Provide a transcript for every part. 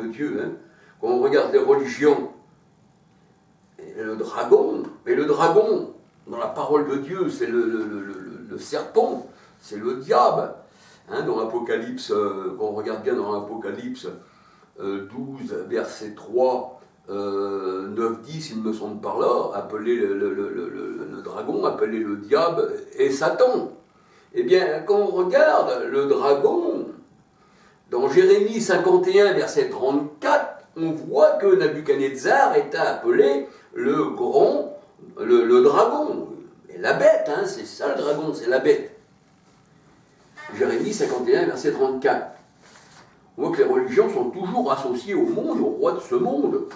Dieu. Hein. Quand on regarde les religions, et le dragon, dans la parole de Dieu, c'est le serpent, c'est le diable. Hein, dans l'Apocalypse, quand on regarde bien dans l'Apocalypse 12, verset 3, 9, 10, il me semble par là, appelé le dragon, appelé le diable et Satan. Eh bien, quand on regarde le dragon, dans Jérémie 51, verset 34, on voit que Nabuchodonosor était appelé le dragon. Et la bête, hein, c'est ça le dragon, c'est la bête. Jérémie 51, verset 34. On voit que les religions sont toujours associées au monde, au roi de ce monde.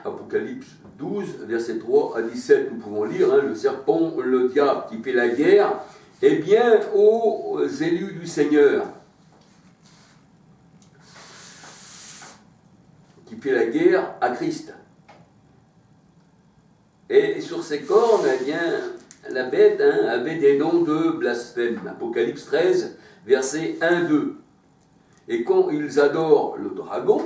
Apocalypse 12, verset 3 à 17, nous pouvons lire, hein, le serpent, le diable qui fait la guerre, eh bien, aux élus du Seigneur, qui fait la guerre à Christ. Et sur ses cornes, eh bien, la bête, hein, avait des noms de blasphème. Apocalypse 13, verset 1-2. Et quand ils adorent le dragon,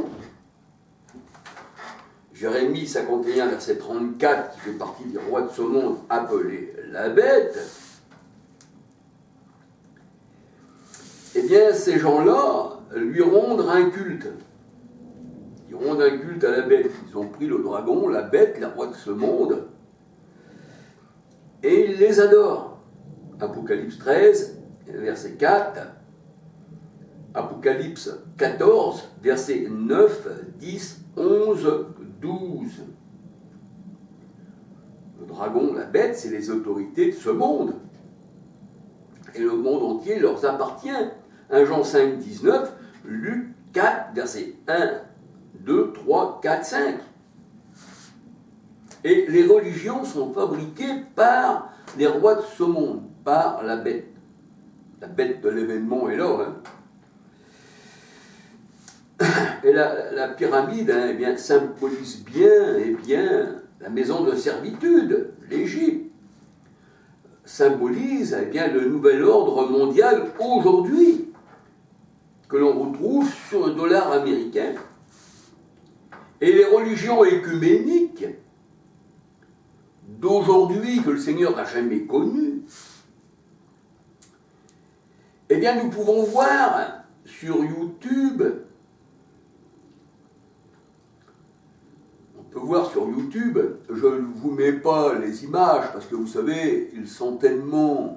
Jérémie 51, verset 34, qui fait partie des rois de ce monde, appelé la bête, eh bien, ces gens-là lui rendent un culte. Ils rendent un culte à la bête. Ils ont pris le dragon, la bête, les rois de ce monde, et ils les adorent. Apocalypse 13, verset 4, Apocalypse 14, verset 9, 10, 11, 12. Le dragon, la bête, c'est les autorités de ce monde. Et le monde entier leur appartient. 1 Jean 5, 19, Luc 4, verset 1, 2, 3, 4, 5. Et les religions sont fabriquées par les rois de ce monde, par la bête. La bête de l'événement est là. Hein. Et la pyramide, hein, eh bien, symbolise bien la maison de servitude, l'Égypte. Symbolise bien, le nouvel ordre mondial aujourd'hui, que l'on retrouve sur le dollar américain. Et les religions écuméniques d'aujourd'hui, que le Seigneur n'a jamais connues, eh bien, nous pouvons voir sur YouTube, je ne vous mets pas les images, parce que vous savez, ils sont tellement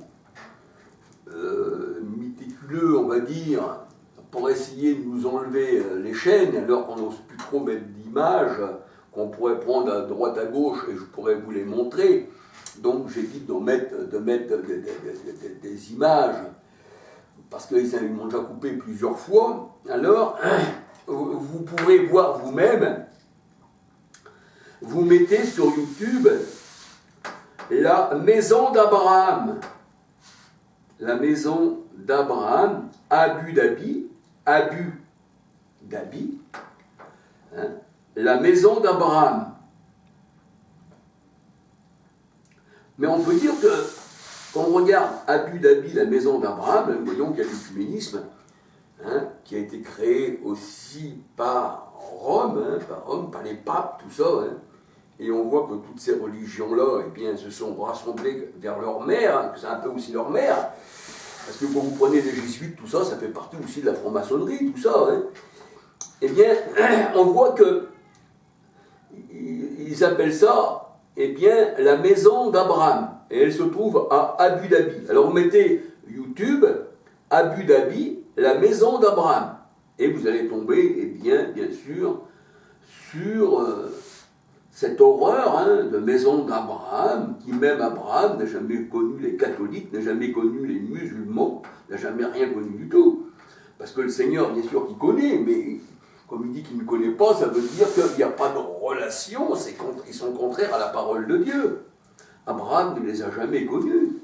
méticuleux, on va dire, pour essayer de nous enlever les chaînes, alors qu'on n'ose plus trop mettre d'images, qu'on pourrait prendre à droite à gauche, et je pourrais vous les montrer. Donc j'évite de mettre des images, parce qu'ils m'ont déjà coupé plusieurs fois. Alors, vous pourrez voir vous-même, vous mettez sur YouTube la maison d'Abraham. La maison d'Abraham, Abu Dhabi, hein, la maison d'Abraham. Mais on peut dire que, quand on regarde Abu Dhabi, la maison d'Abraham, nous voyons qu'il y a l'écuménisme, hein, qui a été créé aussi par Rome, par les papes, tout ça. Hein. Et on voit que toutes ces religions-là, eh bien, se sont rassemblées vers leur mère, hein, que c'est un peu aussi leur mère. Parce que quand vous prenez les jésuites, tout ça, ça fait partie aussi de la franc-maçonnerie, tout ça. Hein. Eh bien, on voit que ils appellent ça, eh bien, la maison d'Abraham. Et elle se trouve à Abu Dhabi. Alors vous mettez YouTube, Abu Dhabi, la maison d'Abraham. Et vous allez tomber, eh bien sûr, sur cette horreur, hein, de maison d'Abraham, qui même Abraham n'a jamais connu les catholiques, n'a jamais connu les musulmans, n'a jamais rien connu du tout. Parce que le Seigneur, bien sûr, qu'il connaît, mais comme il dit qu'il ne connaît pas, ça veut dire qu'il n'y a pas de relation, ils sont contraires à la parole de Dieu. Abraham ne les a jamais connus.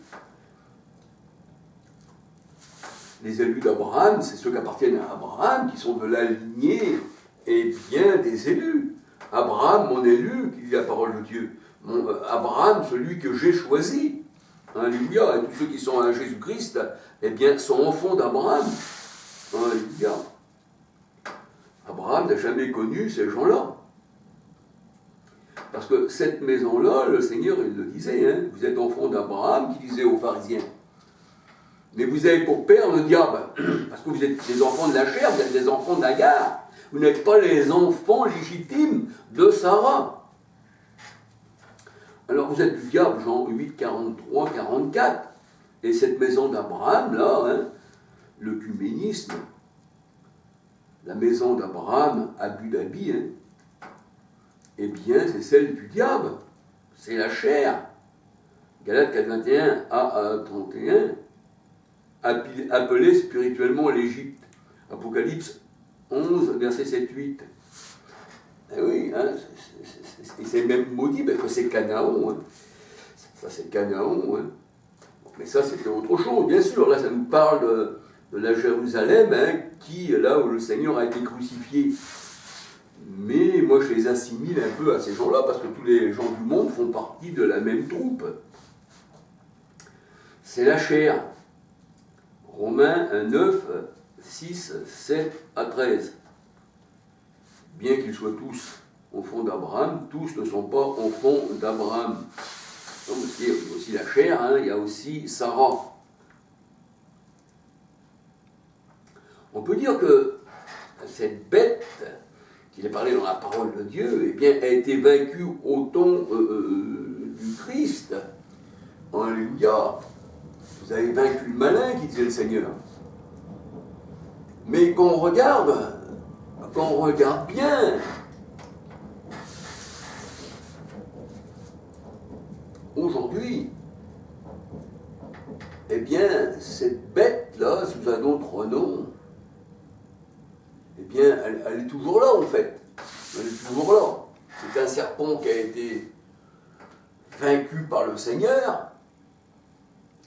Les élus d'Abraham, c'est ceux qui appartiennent à Abraham, qui sont de la lignée, et bien des élus. Abraham, mon élu, qui dit la parole de Dieu. Abraham, celui que j'ai choisi. Alléluia. Et tous ceux qui sont à Jésus-Christ, eh bien, sont enfants d'Abraham. Alléluia. Abraham n'a jamais connu ces gens-là. Parce que cette maison-là, le Seigneur, il le disait, hein, vous êtes enfants d'Abraham, qui disait aux pharisiens. Mais vous avez pour père le diable, parce que vous êtes des enfants de la chair, vous êtes des enfants d'Agar. Vous n'êtes pas les enfants légitimes de Sarah. Alors vous êtes du diable, Jean 8, 43, 44. Et cette maison d'Abraham, là, hein, l'œcuménisme, la maison d'Abraham, Abu Dhabi, hein, eh bien, c'est celle du diable. C'est la chair. Galates 4, 21 à 31, appelée spirituellement l'Égypte. Apocalypse 11, verset 7, 8. Eh oui, hein, c'est même maudit que c'est Canaan. Hein. Ça, c'est Canaan. Hein. Mais ça, c'était autre chose, bien sûr. Là, ça nous parle de la Jérusalem, hein, là où le Seigneur a été crucifié. Mais moi, je les assimile un peu à ces gens-là, parce que tous les gens du monde font partie de la même troupe. C'est la chair. Romains 9, 6, 7 à 13. Bien qu'ils soient tous enfants d'Abraham, tous ne sont pas enfants d'Abraham. Donc, il y a aussi la chair, hein, il y a aussi Sarah. On peut dire que cette bête, qu'il est parlé dans la parole de Dieu, eh bien, a été vaincue au temps du Christ. Alléluia. Vous avez vaincu le malin, qui disait le Seigneur. Mais quand on regarde bien, aujourd'hui, eh bien, cette bête-là, sous un autre nom, eh bien, elle est toujours là, en fait. Elle est toujours là. C'est un serpent qui a été vaincu par le Seigneur.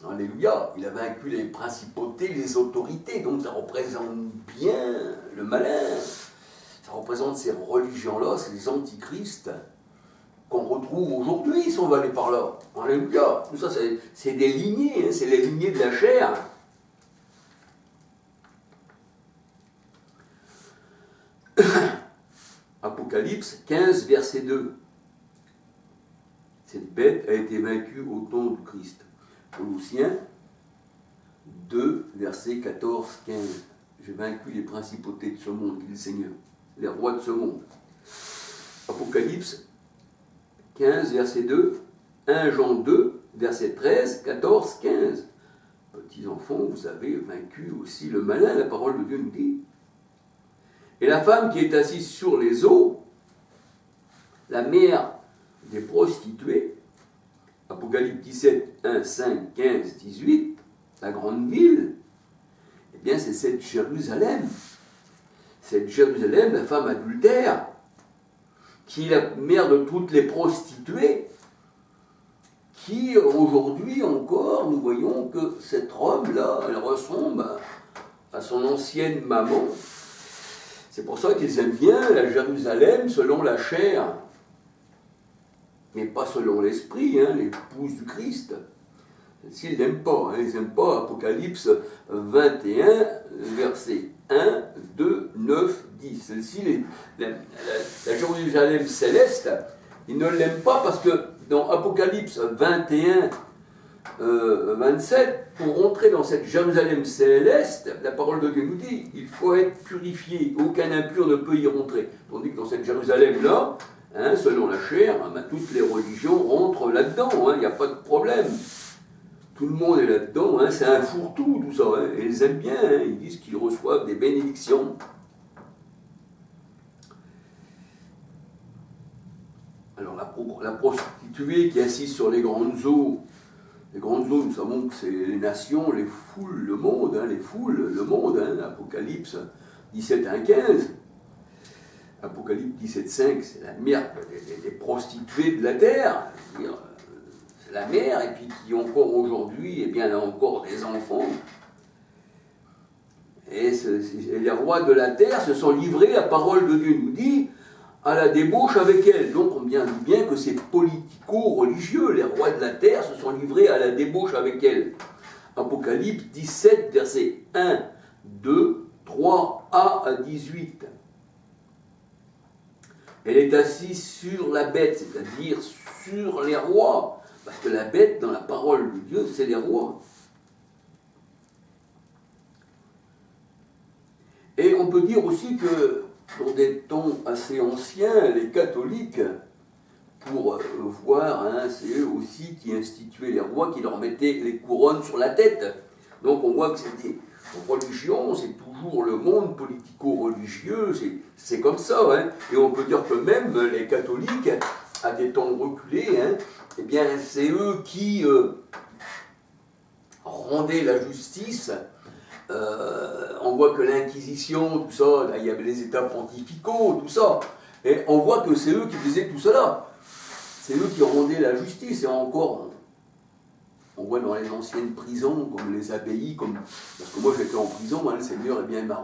Alléluia. Il a vaincu les principautés, les autorités. Donc, ça représente bien le malin. Ça représente ces religions-là, ces antichrists qu'on retrouve aujourd'hui, si on va aller par là. Alléluia. Tout ça, c'est des lignées, hein, c'est les lignées de la chair. Apocalypse 15, verset 2. Cette bête a été vaincue au temps du Christ. Colossiens 2, verset 14, 15. J'ai vaincu les principautés de ce monde, dit le Seigneur, les rois de ce monde. Apocalypse 15, verset 2, 1 Jean 2, verset 13, 14, 15. Petits enfants, vous avez vaincu aussi le malin, la parole de Dieu nous dit. Et la femme qui est assise sur les eaux, la mère des prostituées, Apocalypse 17, 1, 5, 15, 18, la grande ville, eh bien c'est cette Jérusalem. Cette Jérusalem, la femme adultère, qui est la mère de toutes les prostituées, qui aujourd'hui encore, nous voyons que cet homme-là, elle ressemble à son ancienne maman. C'est pour ça qu'ils aiment bien la Jérusalem selon la chair, mais pas selon l'esprit, hein, l'épouse du Christ. Celle-ci, ils n'aiment pas, hein, ils n'aiment pas Apocalypse 21, versets 1, 2, 9, 10. Celle-ci, la Jérusalem céleste, ils ne l'aiment pas parce que dans Apocalypse 21, 27, pour rentrer dans cette Jérusalem céleste, la parole de Dieu nous dit, il faut être purifié, aucun impur ne peut y rentrer. Tandis que dans cette Jérusalem-là, hein, selon la chair, hein, toutes les religions rentrent là-dedans, il n'y a pas de problème. Tout le monde est là-dedans, hein, c'est un fourre-tout tout ça, hein, et ils aiment bien, hein, ils disent qu'ils reçoivent des bénédictions. Alors la prostituée qui est assise sur les grandes eaux, nous savons que c'est les nations, les foules, le monde, hein, les foules, le monde, hein, Apocalypse 17, 1, 15. Apocalypse 17, 5, c'est la mère des prostituées de la terre, c'est la mère, et puis qui encore aujourd'hui, eh bien, elle a encore des enfants. Et les rois de la terre se sont livrés, la parole de Dieu nous dit, à la débauche avec elle. Donc on dit bien que ces politico-religieux, les rois de la terre, se sont livrés à la débauche avec elle. Apocalypse 17, versets 1, 2, 3a à 18. Elle est assise sur la bête, c'est-à-dire sur les rois. Parce que la bête, dans la parole de Dieu, c'est les rois. Et on peut dire aussi que, dans des temps assez anciens, les catholiques, pour voir, hein, c'est eux aussi qui instituaient les rois, qui leur mettaient les couronnes sur la tête. Donc on voit que c'était religion, c'est toujours le monde politico-religieux, c'est comme ça. Hein. Et on peut dire que même les catholiques, à des temps reculés, hein, eh bien c'est eux qui rendaient la justice. On voit que l'Inquisition, tout ça, là, il y avait les états pontificaux, tout ça. Et on voit que c'est eux qui faisaient tout cela. C'est eux qui rendaient la justice. Et encore, on voit dans les anciennes prisons, comme les abbayes, parce que moi j'étais en prison, hein, le Seigneur eh bien, m'a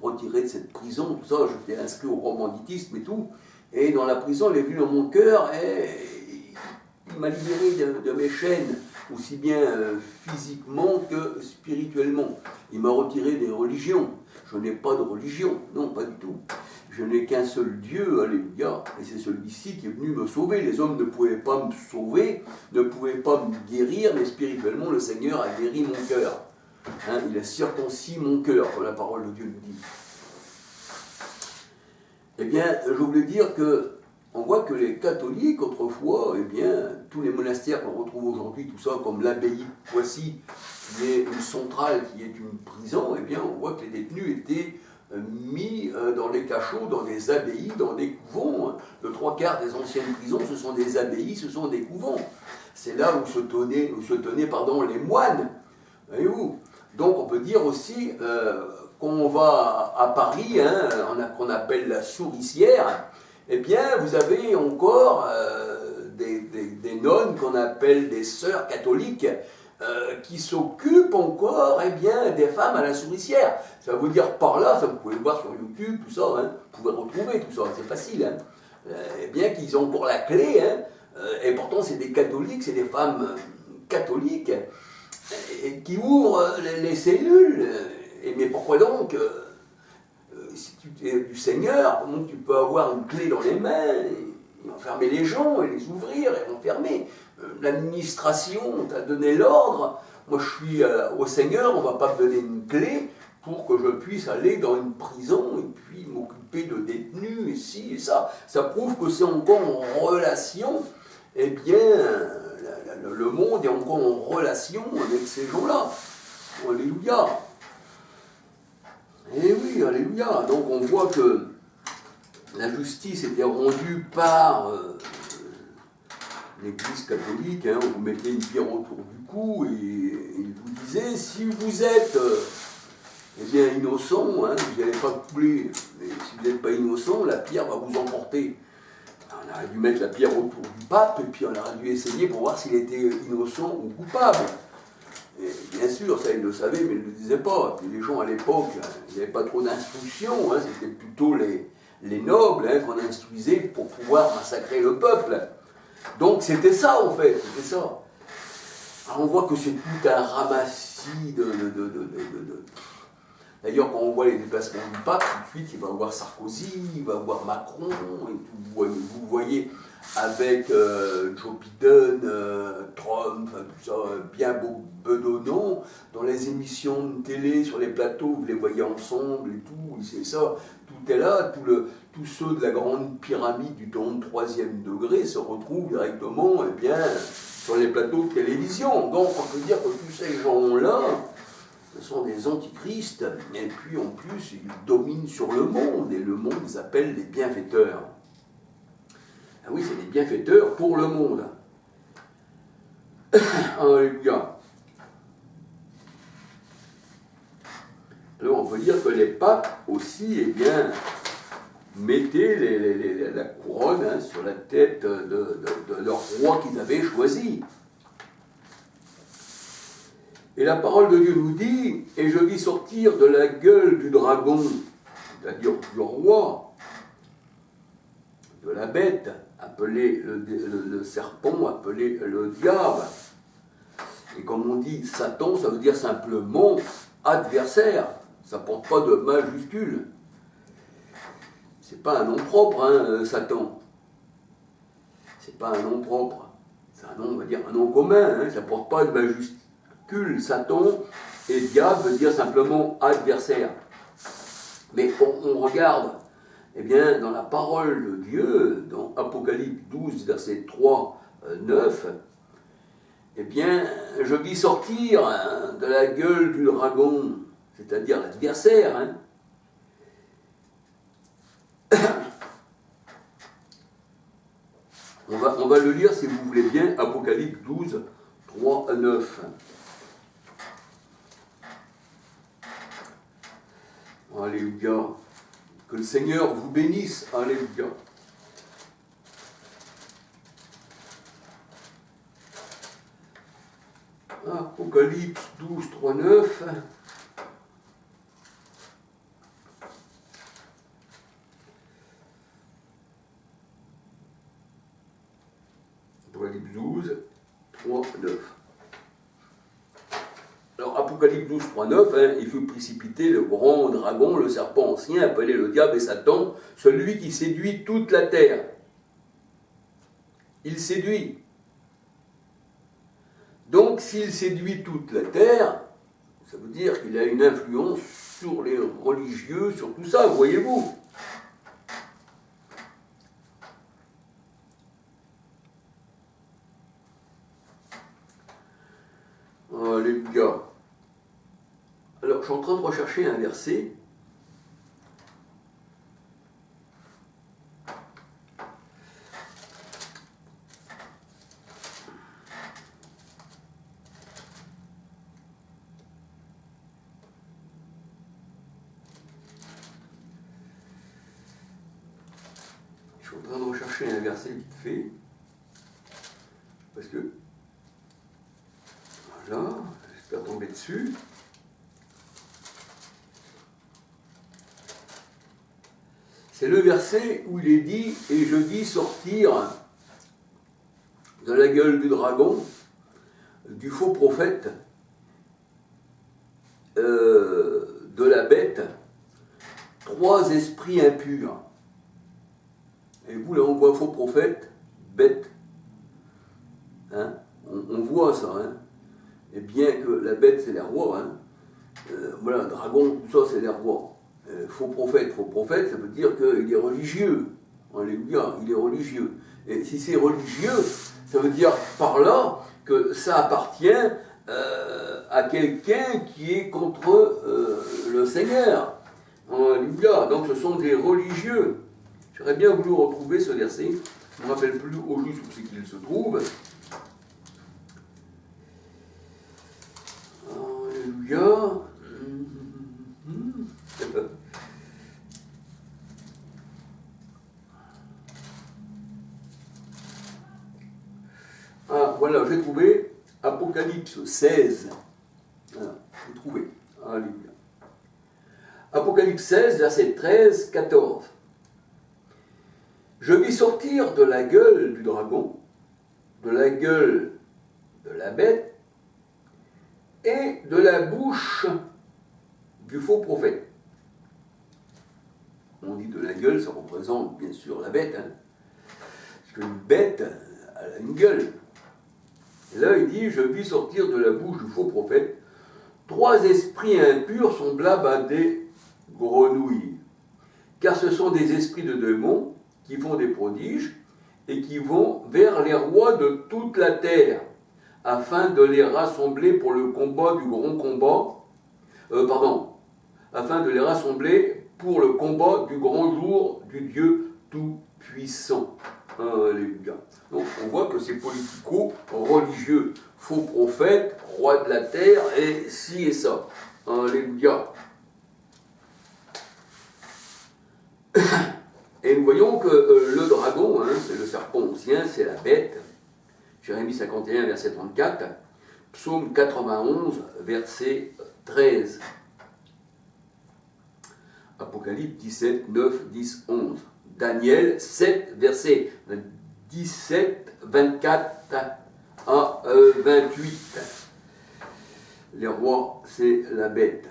retiré de cette prison, tout ça, j'étais inscrit au romantisme et tout. Et dans la prison, il est venu dans mon cœur et il m'a libéré de mes chaînes, aussi bien physiquement que spirituellement. Il m'a retiré des religions. Je n'ai pas de religion, non, pas du tout. Je n'ai qu'un seul Dieu, alléluia, et c'est celui-ci qui est venu me sauver. Les hommes ne pouvaient pas me sauver, ne pouvaient pas me guérir, mais spirituellement, le Seigneur a guéri mon cœur. Hein, il a circoncis mon cœur, comme la parole de Dieu nous dit. Eh bien, je voulais dire que on voit que les catholiques, autrefois, eh bien, tous les monastères qu'on retrouve aujourd'hui, tout ça, comme l'abbaye de Poissy, qui est une centrale, qui est une prison, eh bien, on voit que les détenus étaient mis dans des cachots, dans des abbayes, dans des couvents. Le trois quarts des anciennes prisons, ce sont des abbayes, ce sont des couvents. C'est là où se tenaient les moines. Voyez-vous ? Donc on peut dire aussi qu'on va à Paris, hein, qu'on appelle la souricière, eh bien vous avez encore des nonnes qu'on appelle des sœurs catholiques, qui s'occupent encore eh bien, des femmes à la souricière. Ça veut dire par là, ça vous pouvez le voir sur YouTube, tout ça, hein, vous pouvez retrouver tout ça, c'est facile. Hein. Eh bien qu'ils ont encore la clé, hein, et pourtant c'est des catholiques, c'est des femmes catholiques, et qui ouvrent les cellules. Mais pourquoi donc si tu es du Seigneur, comment tu peux avoir une clé dans les mains et enfermer les gens et les ouvrir et enfermer? L'administration t'a donné l'ordre, moi je suis au Seigneur, on ne va pas me donner une clé pour que je puisse aller dans une prison et puis m'occuper de détenus et ci et ça. Ça prouve que c'est encore en relation, eh bien, le monde est encore en relation avec ces gens-là. Alléluia. Eh oui, alléluia. Donc on voit que la justice était rendue par l'Église catholique, hein, on vous mettait une pierre autour du cou et il vous disait, si vous êtes eh bien, innocent, hein, vous n'allez pas couler, mais si vous n'êtes pas innocent, la pierre va vous emporter. On aurait dû mettre la pierre autour du pape et puis on aurait dû essayer pour voir s'il était innocent ou coupable. Et bien sûr, ça il le savait, mais il ne le disait pas. Et puis les gens à l'époque, il n'y avait pas trop d'instruction, hein, c'était plutôt les nobles hein, qu'on instruisait pour pouvoir massacrer le peuple. Donc c'était ça en fait, c'était ça. Alors on voit que c'est tout un ramassis de... D'ailleurs quand on voit les déplacements du pape, tout de suite il va voir Sarkozy, il va voir Macron, et tout, vous voyez avec Joe Biden, Trump, tout ça, bien bedonnant, dans les émissions de télé, sur les plateaux, vous les voyez ensemble et tout, c'est ça, tout est là, tous ceux de la grande pyramide du temps de 3e degré se retrouvent directement eh bien, sur les plateaux de télévision. Donc on peut dire que tous ces gens-là, ce sont des antichrists, et puis en plus ils dominent sur le monde, et le monde les appelle les bienfaiteurs. Ah oui, c'est des bienfaiteurs pour le monde. Alléluia. Alors on peut dire que les papes aussi, eh bien, mettaient la couronne hein, sur la tête de leur roi qu'ils avaient choisi. Et la parole de Dieu nous dit, et je vis sortir de la gueule du dragon, c'est-à-dire du roi, de la bête, appelé le serpent, appelé le diable. Et comme on dit Satan, ça veut dire simplement adversaire. Ça ne porte pas de majuscule. c'est pas un nom propre, hein, Satan. C'est pas un nom propre. C'est un nom, on va dire, un nom commun, hein, ça ne porte pas de majuscule. Satan et diable veut dire simplement adversaire. Mais on regarde, eh bien, dans la parole de Dieu, dans Apocalypse 12, verset 3, 9, eh bien, je vis sortir de la gueule du dragon, c'est-à-dire l'adversaire, hein. On va le lire, si vous voulez bien, Apocalypse 12, 3 à 9. Alléluia. Que le Seigneur vous bénisse. Alléluia. Apocalypse 12, 3, 9. Apocalypse 12, 3, 9. Alors, Apocalypse 12, 3, 9, hein, il fut précipité le grand dragon, le serpent ancien, appelé le diable et Satan, celui qui séduit toute la terre. Il séduit. Donc, s'il séduit toute la terre, ça veut dire qu'il a une influence sur les religieux, sur tout ça, voyez-vous. Alléluia. Alors, je suis en train de rechercher un verset. Je suis en train de rechercher un verset vite fait. Parce que, voilà, j'espère tomber dessus. C'est le verset où il est dit « Et je vis sortir de la gueule du dragon, du faux prophète, de la bête, 3 esprits impurs. » Et vous, là, on voit faux prophète, bête. Hein, on voit ça. Hein. Et bien que la bête, c'est les rois. Hein. Voilà, dragon, tout ça, c'est les rois. Faux prophète, ça veut dire qu'il est religieux. Alléluia, il est religieux. Et si c'est religieux, ça veut dire par là que ça appartient à quelqu'un qui est contre le Seigneur. Alléluia, donc ce sont des religieux. J'aurais bien voulu retrouver ce verset. Je ne me rappelle plus au juste où c'est qu'il se trouve. Alléluia. Ah, voilà, j'ai trouvé Apocalypse 16. Voilà, j'ai trouvé. Alléluia. Apocalypse 16, verset 13, 14. Je vis sortir de la gueule du dragon, de la gueule de la bête et de la bouche du faux prophète. On dit de la gueule, ça représente bien sûr la bête. Hein, parce qu'une bête, elle a une gueule. Et là, il dit, je vis sortir de la bouche du faux prophète 3 esprits impurs semblables à des grenouilles. Car ce sont des esprits de démons qui font des prodiges et qui vont vers les rois de toute la terre, afin de les rassembler pour le combat du grand combat, afin de les rassembler pour le combat du grand jour du Dieu Tout-Puissant. Alléluia. Donc on voit que c'est politico-religieux, faux prophète, roi de la terre, et ci et ça. Alléluia. Et nous voyons que le dragon, hein, c'est le serpent ancien, c'est la bête. Jérémie 51, verset 34. Psaume 91, verset 13. Apocalypse 17, 9, 10, 11. Daniel 7, verset 17, 24 à 28. Les rois, c'est la bête.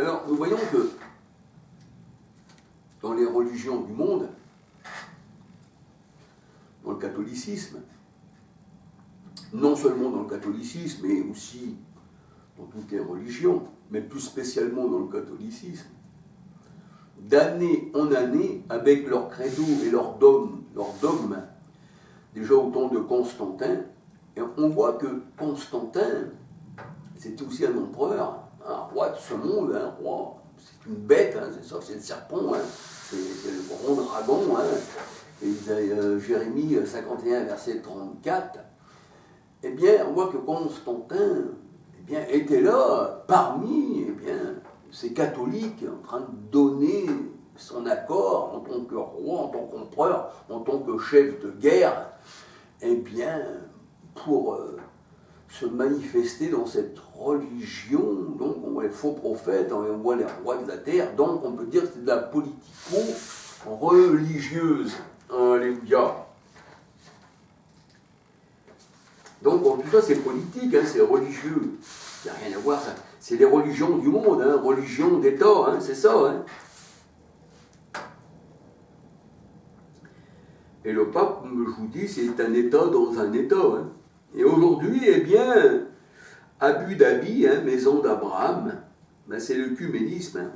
Alors, nous voyons que dans les religions du monde, dans le catholicisme, non seulement dans le catholicisme, mais aussi dans toutes les religions, mais plus spécialement dans le catholicisme, d'année en année, avec leur credo et leur dogme, déjà au temps de Constantin, et on voit que Constantin, c'était aussi un empereur, un roi de ce monde, un roi, c'est une bête, hein, c'est ça, c'est le serpent, hein, c'est le grand dragon, hein, et Jérémie 51, verset 34, eh bien, on voit que Constantin était là, parmi ces catholiques, en train de donner son accord en tant que roi, en tant qu'empereur, en tant que chef de guerre, pour se manifester dans cette religion. Donc on voit les faux prophètes, on voit les rois de la terre, donc on peut dire que c'est de la politico-religieuse. Alléluia. Donc tout ça c'est politique, hein, c'est religieux. Il n'y a rien à voir, ça. C'est les religions du monde, hein, religion d'État, hein, c'est ça. Hein. Et le pape, comme je vous dis, c'est un État dans un État. Hein. Et aujourd'hui, Abu Dhabi, hein, maison d'Abraham, c'est l'œcuménisme. Hein.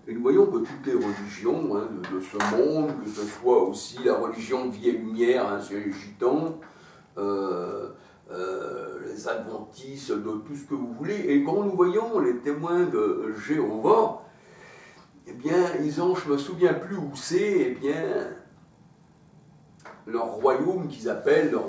Et nous voyons que toutes les religions hein, de ce monde, que ce soit aussi la religion de vie et lumière, hein, c'est les gitans, les adventistes, de tout ce que vous voulez. Et quand nous voyons les témoins de Jéhovah, ils ont, je ne me souviens plus où c'est, leur royaume qu'ils appellent leur